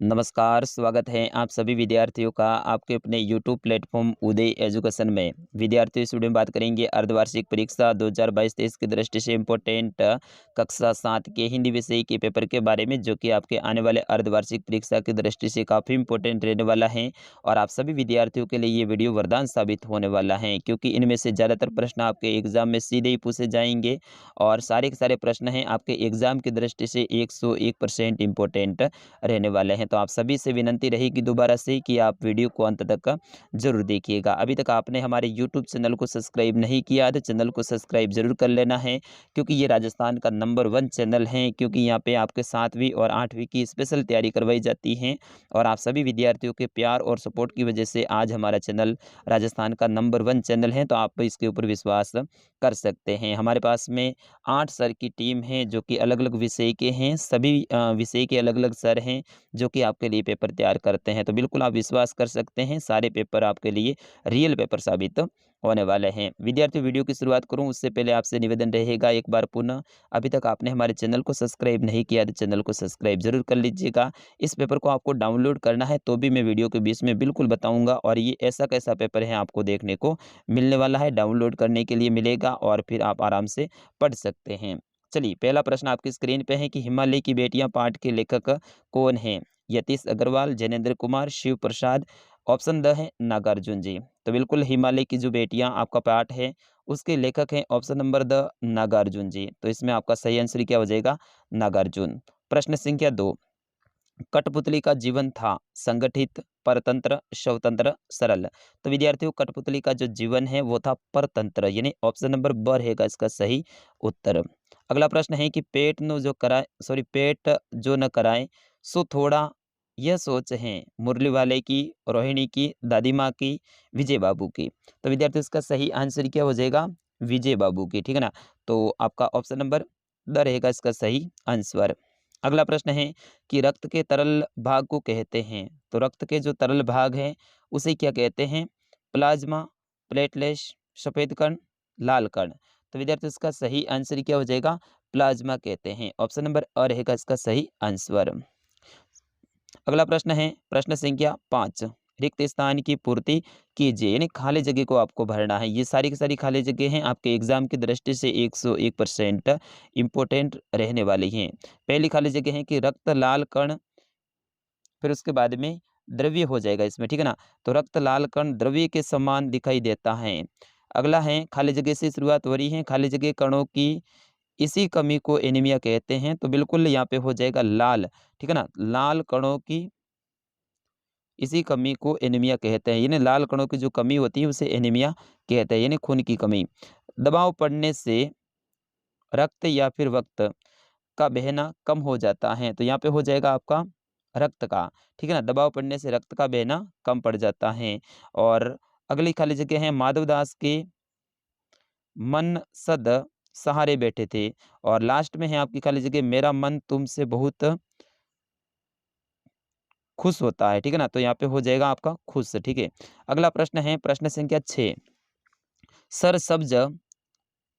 नमस्कार, स्वागत है आप सभी विद्यार्थियों का आपके अपने यूट्यूब प्लेटफॉर्म उदय एजुकेशन में। विद्यार्थियों, इस वीडियो में बात करेंगे अर्धवार्षिक परीक्षा 2022-23 की दृष्टि से इम्पोर्टेंट कक्षा 7 के हिंदी विषय के पेपर के बारे में, जो कि आपके आने वाले अर्धवार्षिक परीक्षा की दृष्टि से काफ़ी इंपॉर्टेंट रहने वाला है। और आप सभी विद्यार्थियों के लिए ये वीडियो वरदान साबित होने वाला है, क्योंकि इनमें से ज़्यादातर प्रश्न आपके एग्जाम में सीधे ही पूछे जाएंगे और सारे के सारे प्रश्न हैं आपके एग्जाम की दृष्टि से 101% इम्पोर्टेंट रहने वाले हैं। तो आप सभी से विनंती रहेगी दोबारा से कि आप वीडियो को अंत तक जरूर देखिएगा। अभी तक आपने हमारे यूट्यूब चैनल को सब्सक्राइब नहीं किया तो चैनल को सब्सक्राइब जरूर कर लेना है, क्योंकि ये राजस्थान का नंबर 1 चैनल है, क्योंकि यहाँ पे आपके 7वीं और 8वीं की स्पेशल तैयारी करवाई जाती है। और आप सभी विद्यार्थियों के प्यार और सपोर्ट की वजह से आज हमारा चैनल राजस्थान का नंबर 1 चैनल है, तो आप इसके ऊपर विश्वास कर सकते हैं। हमारे पास में 8 सर की टीम है, जो कि अलग अलग विषय के हैं। सभी विषय के अलग अलग सर हैं जो कि आपके लिए पेपर तैयार करते हैं। तो बिल्कुल आप विश्वास कर सकते हैं, सारे पेपर आपके लिए रियल पेपर साबित होने वाले हैं। विद्यार्थी, वीडियो की शुरुआत करूं उससे पहले आपसे निवेदन रहेगा, एक बार पुनः अभी तक आपने हमारे चैनल को सब्सक्राइब नहीं किया तो चैनल को सब्सक्राइब जरूर कर लीजिएगा। इस पेपर को आपको डाउनलोड करना है तो भी मैं वीडियो के बीच में बिल्कुल बताऊंगा, और ये ऐसा कैसा पेपर है आपको देखने को मिलने वाला है, डाउनलोड करने के लिए मिलेगा और फिर आप आराम से पढ़ सकते हैं। चलिए, पहला प्रश्न आपकी स्क्रीन पे है कि हिमालय की बेटियां पाठ के लेखक कौन हैं? यतीश अग्रवाल, जैनेंद्र कुमार, शिव प्रसाद। ऑप्शन द है नागार्जुन जी। तो बिल्कुल हिमालय की जो बेटियां आपका पाठ है उसके लेखक हैं ऑप्शन नंबर द नागार्जुन जी। तो इसमें आपका सही आंसर क्या हो जाएगा? नागार्जुन। प्रश्न संख्या 2, कठपुतली का जीवन था संगठित, परतंत्र, स्वतंत्र, सरल। तो विद्यार्थियों, कठपुतली का जो जीवन है वो था परतंत्र, यानी ऑप्शन नंबर ब रहेगा इसका सही उत्तर। अगला प्रश्न है कि पेट जो न कराए सो थोड़ा, यह सोच है मुरली वाले की, रोहिणी की, दादी माँ की, विजय बाबू की। तो विद्यार्थियों, इसका सही आंसर क्या हो जाएगा? विजय बाबू की, ठीक है ना। तो आपका ऑप्शन नंबर द रहेगा इसका सही आंसर। अगला प्रश्न है कि रक्त के तरल भाग को कहते हैं। तो रक्त के जो तरल भाग हैं उसे क्या कहते हैं? प्लाज्मा, प्लेटलेट्स, सफेद कण, लाल कण। तो विद्यार्थी, इसका सही आंसर क्या हो जाएगा? प्लाज्मा कहते हैं। ऑप्शन नंबर अ रहेगा इसका सही आंसर। अगला प्रश्न है प्रश्न संख्या 5, रिक्त स्थान की पूर्ति कीजिए, यानी खाली जगह को आपको भरना है। ये सारी की सारी खाली जगह हैं आपके एग्जाम की दृष्टि से 101% इम्पोर्टेंट रहने वाली हैं। पहली खाली जगह है कि रक्त लाल कण, फिर उसके बाद में द्रव्य हो जाएगा इसमें, ठीक है ना। तो रक्त लाल कण द्रव्य के समान दिखाई देता है। अगला है खाली जगह से शुरुआत हो रही है, खाली जगह कणों की इसी कमी को एनीमिया कहते हैं। तो बिल्कुल यहाँ पे हो जाएगा लाल, ठीक है ना। लाल कणों की इसी कमी को एनीमिया कहते हैं, यानी लाल कणों की जो कमी होती है उसे एनीमिया कहते हैं, यानी खून की कमी। दबाव पड़ने से रक्त या फिर वक्त का बहना कम हो जाता है। तो यहाँ पे हो जाएगा आपका रक्त का, ठीक है ना। दबाव पड़ने से रक्त का बहना कम पड़ जाता है। और अगली खाली जगह है माधवदास के मन सद सहारे बैठे थे। और लास्ट में है आपकी खाली जगह मेरा मन तुमसे बहुत खुश होता है, ठीक है ना। तो यहाँ पे हो जाएगा आपका खुश, ठीक है। अगला प्रश्न है प्रश्न संख्या 6, सरसब्ज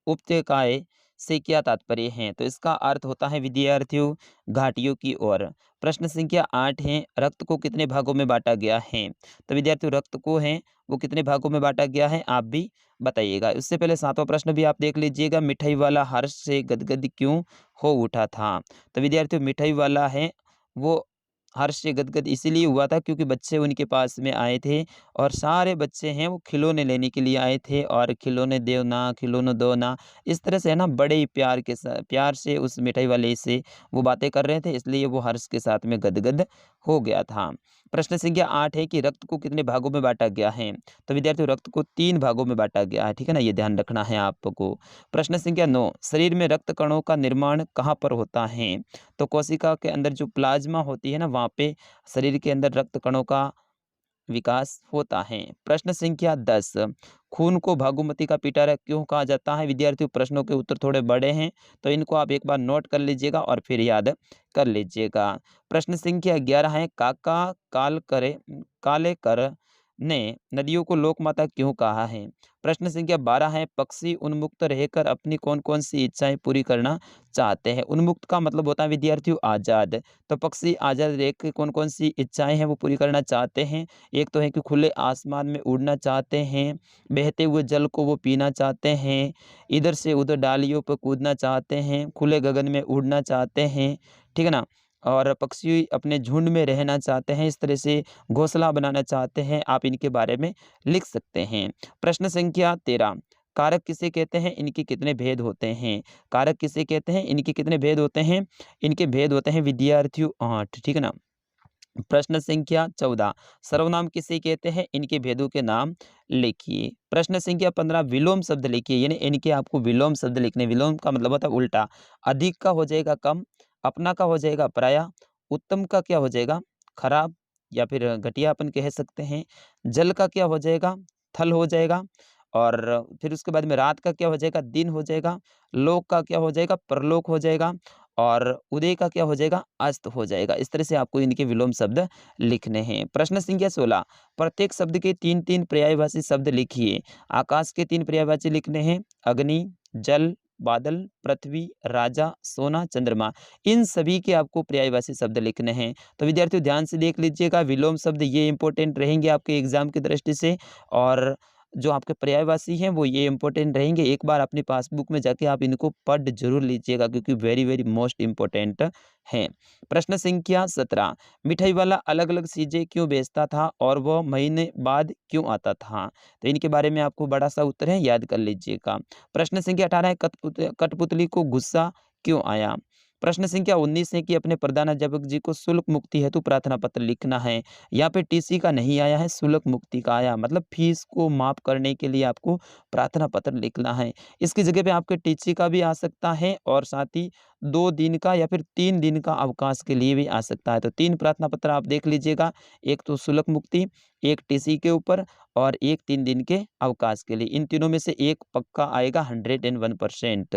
उपत्यकाएं से क्या तात्पर्य है? तो इसका अर्थ होता है विद्यार्थियों घाटियों की ओर। प्रश्न संख्या 8 है, रक्त को कितने भागों में बांटा गया है? तो विद्यार्थियों, रक्त को है वो कितने भागों में बांटा गया है आप भी बताइएगा। उससे पहले 7वां प्रश्न भी आप देख लीजिएगा, मिठाई वाला हर्ष से गदगद क्यों हो उठा था? तो विद्यार्थियों, मिठाई वाला है वो हर्ष से गदगद इसीलिए हुआ था क्योंकि बच्चे उनके पास में आए थे, और सारे बच्चे हैं वो खिलौने लेने के लिए आए थे, और खिलौने दो ना, खिलौने दो ना, इस तरह से है ना, बड़े ही प्यार से उस मिठाई वाले से वो बातें कर रहे थे, इसलिए वो हर्ष के साथ में गदगद हो गया था। प्रश्न संख्या 8 है कि रक्त को कितने भागों में बांटा गया है? तो विद्यार्थियों, रक्त को 3 भागों में बांटा गया है, ठीक है ना, ये ध्यान रखना है आपको। प्रश्न संख्या 9, शरीर में रक्त कणों का निर्माण कहाँ पर होता है? तो कोशिका के अंदर जो प्लाज्मा होती है ना, वहाँ पे शरीर के अंदर रक्त कणों का विकास होता है। प्रश्न संख्या 10, खून को भागुमती का पिटारा क्यों कहा जाता है? विद्यार्थियों, प्रश्नों के उत्तर थोड़े बड़े हैं, तो इनको आप एक बार नोट कर लीजिएगा और फिर याद कर लीजिएगा। प्रश्न संख्या 11 है, काका काल करे काले कर ने नदियों को लोकमाता क्यों कहा है? प्रश्न संख्या 12 है, पक्षी उन्मुक्त रहकर अपनी कौन-कौन सी इच्छाएँ पूरी करना चाहते हैं? उन्मुक्त का मतलब होता है विद्यार्थियों आज़ाद। तो पक्षी आज़ाद रह के कौन-कौन सी इच्छाएँ हैं वो पूरी करना चाहते हैं? एक तो है कि खुले आसमान में उड़ना चाहते हैं, बहते हुए जल को वो पीना चाहते हैं, इधर से उधर डालियों पर कूदना चाहते हैं, खुले गगन में उड़ना चाहते हैं, ठीक है ना? और पक्षी अपने झुंड में रहना चाहते हैं, इस तरह से घोंसला बनाना चाहते हैं, आप इनके बारे में लिख सकते हैं। प्रश्न संख्या 13, कारक किसे कहते हैं? इनके कितने भेद होते हैं? कारक किसे कहते हैं? इनके कितने भेद होते हैं? इनके भेद होते हैं विद्यार्थियों 8, ठीक है ना? प्रश्न संख्या 14, सर्वनाम किसे कहते हैं? इनके भेदों के नाम लिखिए। प्रश्न संख्या 15, विलोम शब्द लिखिए, यानी इनके आपको विलोम शब्द लिखने। विलोम का मतलब होता है उल्टा। अधिक का हो जाएगा कम, अपना का हो जाएगा पराया, उत्तम का क्या हो जाएगा? खराब या फिर घटिया अपन कह सकते हैं। जल का क्या हो जाएगा? थल हो जाएगा। और फिर उसके बाद में रात का क्या हो जाएगा? दिन हो जाएगा। लोक का क्या हो जाएगा? परलोक हो जाएगा। और उदय का क्या हो जाएगा? अस्त हो जाएगा। इस तरह से आपको इनके विलोम शब्द लिखने हैं। प्रश्न संख्या 16, प्रत्येक शब्द के 3-3 पर्यायवाची शब्द लिखिए। आकाश के 3 पर्यायवाची लिखने हैं, अग्नि, जल, बादल, पृथ्वी, राजा, सोना, चंद्रमा। इन सभी के आपको पर्यायवाची शब्द लिखने हैं। तो विद्यार्थियों ध्यान से देख लीजिएगा, विलोम शब्द ये इंपॉर्टेंट रहेंगे आपके एग्जाम की दृष्टि से, और जो आपके पर्यायवाची हैं वो ये इंपॉर्टेंट रहेंगे। एक बार अपनी पासबुक में जाके आप इनको पढ़ जरूर लीजिएगा, क्योंकि वेरी वेरी मोस्ट इंपॉर्टेंट हैं। प्रश्न संख्या 17, मिठाई वाला अलग अलग चीजें क्यों बेचता था और वह महीने बाद क्यों आता था? तो इनके बारे में आपको बड़ा सा उत्तर है, याद कर लीजिएगा। प्रश्न संख्या 18 है, कठपुतली को गुस्सा क्यों आया? प्रश्न संख्या 19 है कि अपने प्रधानाध्यापक जी को शुल्क मुक्ति हेतु प्रार्थना पत्र लिखना है। यहाँ पे टीसी का नहीं आया है, शुल्क मुक्ति का आया, मतलब फीस को माफ करने के लिए आपको प्रार्थना पत्र लिखना है। इसकी जगह पे आपके टीसी का भी आ सकता है, और साथ ही 2 दिन का या फिर 3 दिन का अवकाश के लिए भी आ सकता है। तो 3 प्रार्थना पत्र आप देख लीजिएगा, एक तो शुल्क मुक्ति, एक टीसी के ऊपर, और एक 3 दिन के अवकाश के लिए। इन तीनों में से एक पक्का आएगा 101%।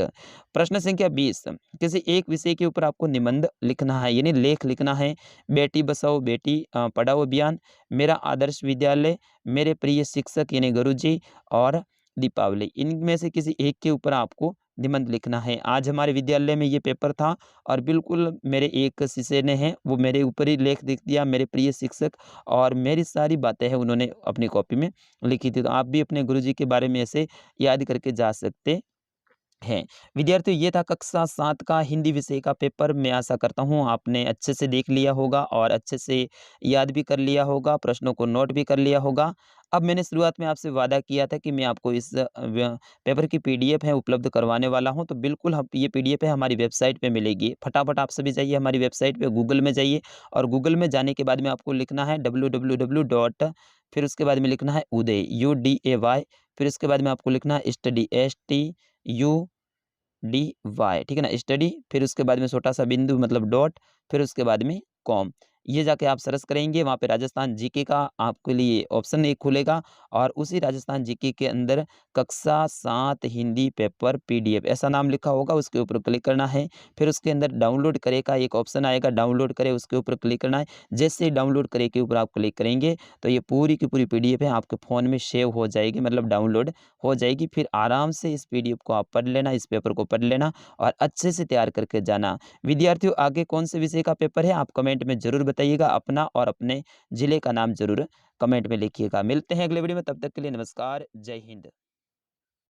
प्रश्न संख्या 20, किसी एक विषय के ऊपर आपको निबंध लिखना है, यानी लेख लिखना है। बेटी बचाओ बेटी पढ़ाओ अभियान, मेरा आदर्श विद्यालय, मेरे प्रिय शिक्षक यानी गुरुजी, और दीपावली। इनमें से किसी एक के ऊपर आपको निबंध लिखना है। आज हमारे विद्यालय में ये पेपर था, और बिल्कुल मेरे एक शिष्य ने है वो मेरे ऊपर ही लेख लिख दिया, मेरे प्रिय शिक्षक, और मेरी सारी बातें हैं उन्होंने अपनी कॉपी में लिखी थी। तो आप भी अपने गुरुजी के बारे में ऐसे याद करके जा सकते हैं। विद्यार्थियों, ये था कक्षा 7 का हिंदी विषय का पेपर। मैं आशा करता हूँ आपने अच्छे से देख लिया होगा और अच्छे से याद भी कर लिया होगा, प्रश्नों को नोट भी कर लिया होगा। अब मैंने शुरुआत में आपसे वादा किया था कि मैं आपको इस पेपर की पीडीएफ है उपलब्ध करवाने वाला हूँ, तो बिल्कुल हम ये पीडीएफ है हमारी वेबसाइट पे मिलेगी। फटाफट आप सभी जाइए हमारी वेबसाइट पे, गूगल में जाइए, और गूगल में जाने के बाद में आपको लिखना है www डॉट, फिर उसके बाद में लिखना है उदय, UDAY, फिर उसके बाद में आपको लिखना है स्टडी, STU DY, ठीक है ना? स्टडी, फिर उसके बाद में छोटा-सा बिंदु मतलब डॉट, फिर उसके बाद में कॉम। ये जाके आप सर्च करेंगे, वहाँ पे राजस्थान जीके का आपके लिए ऑप्शन एक खुलेगा, और उसी राजस्थान जीके के अंदर कक्षा 7 हिंदी पेपर पीडीएफ ऐसा नाम लिखा होगा, उसके ऊपर क्लिक करना है। फिर उसके अंदर डाउनलोड करे का एक ऑप्शन आएगा, डाउनलोड करें उसके ऊपर क्लिक करना है। जैसे ही डाउनलोड करे के ऊपर आप क्लिक करेंगे, तो ये पूरी की पूरी पीडीएफ है आपके फ़ोन में सेव हो जाएगी, मतलब डाउनलोड हो जाएगी। फिर आराम से इस पीडीएफ को आप पढ़ लेना, इस पेपर को पढ़ लेना, और अच्छे से तैयार करके जाना। विद्यार्थियों, आगे कौन से विषय का पेपर है आप कमेंट में ज़रूर बताइएगा, अपना और अपने ज़िले का नाम ज़रूर कमेंट में लिखिएगा। मिलते हैं अगले वीडियो में, तब तक के लिए नमस्कार, जय हिंद।